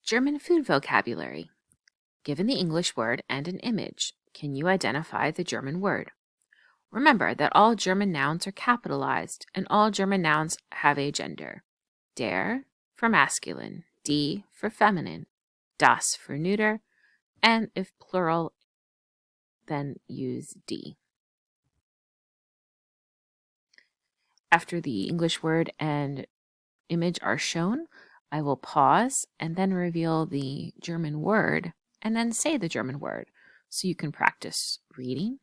German food vocabulary. Given the English word and an image, can you identify the German word? Remember that all German nouns are capitalized and all German nouns have a gender. Der for masculine, die for feminine, das for neuter, and if plural, then use die. After the English word and image are shown, I will pause and then reveal the German word and then say the German word so you can practice reading,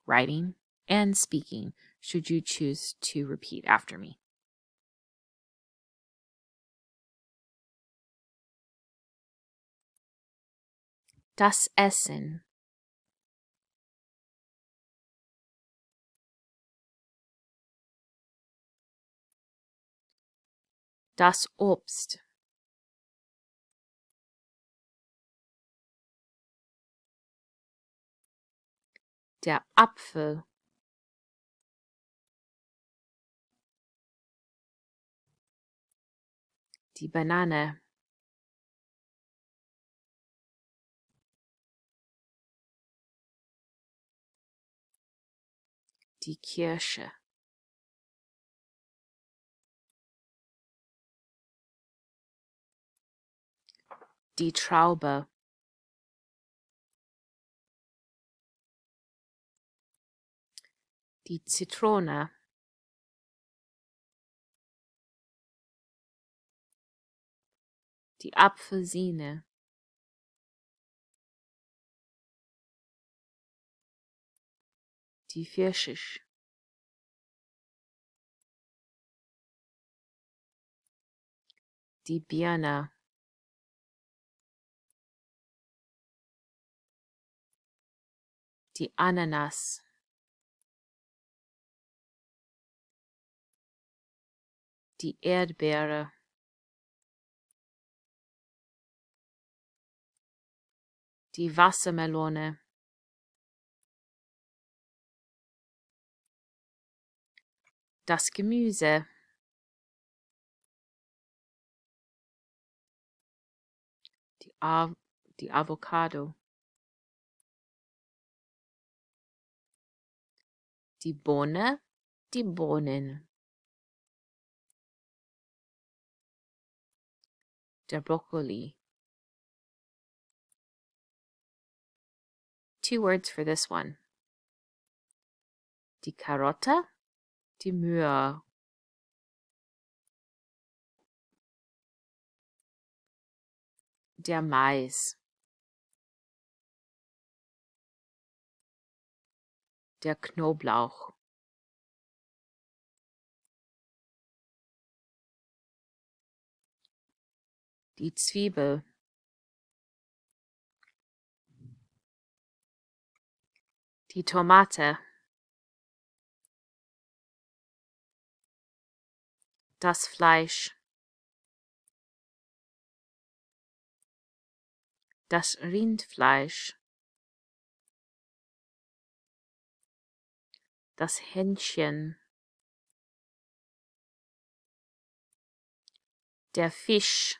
writing, and speaking should you choose to repeat after me. Das Essen. Das Obst. Der Apfel. Die Banane. Die Kirsche. Die Traube. Die Zitrone. Die Apfelsine. Die Pfirsich. Die Birne. Die Ananas. Die Erdbeere. Die Wassermelone. Das Gemüse. Die Avocado. Die Bohne. Die Bohnen. Der Brokkoli. 2 words for this one. Die Karotte. Die Möhre. Der Mais. Der Knoblauch. Die Zwiebel. Die Tomate. Das Fleisch. Das Rindfleisch. Das Hähnchen. Der Fisch.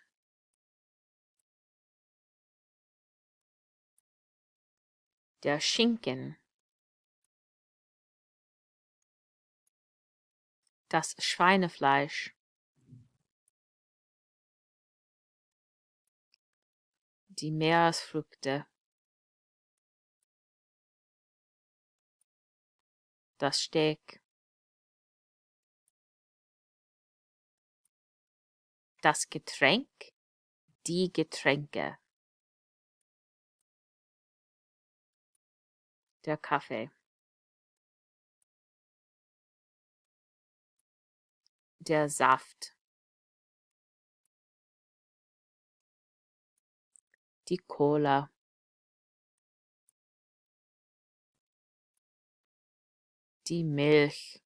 Der Schinken. Das Schweinefleisch. Die Meeresfrüchte. Das Steak. Das Getränk. Die Getränke. Der Kaffee. Der Saft. Die Cola. Die Milch.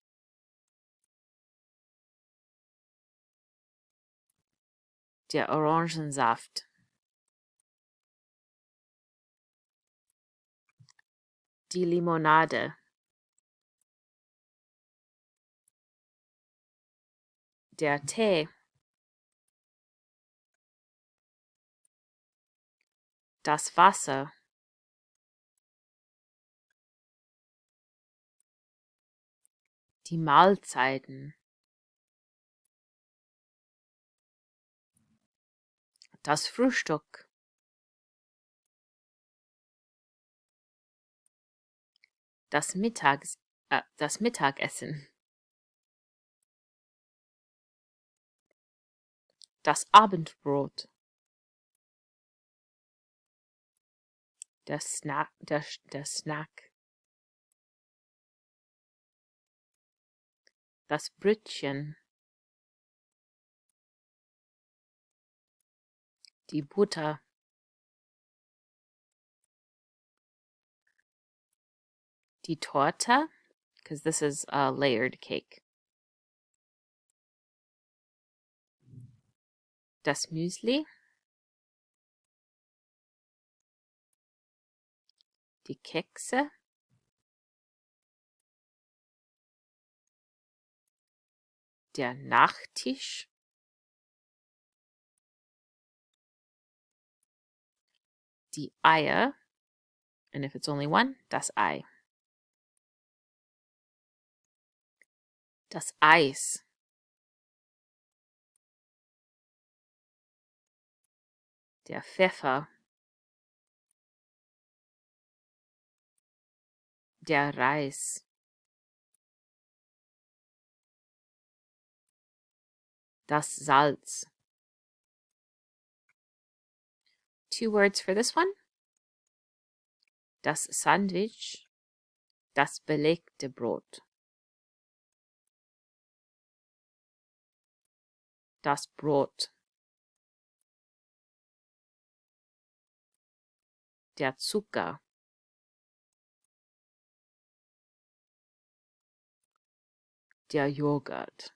Der Orangensaft. Die Limonade. Der Tee. Das Wasser. Die Mahlzeiten. Das Frühstück. Das Mittagessen. Das Abendbrot. Der Snack. Das Brötchen. Die Butter. Die Torte, because this is a layered cake. Das Müsli. Die Kekse. Der Nachtisch. Die Eier. And if it's only one, das Ei. Das Eis. Der Pfeffer. Der Reis. Das Salz. 2 words for this one. Das Sandwich. Das belegte Brot. Das Brot. Der Zucker. Der Joghurt.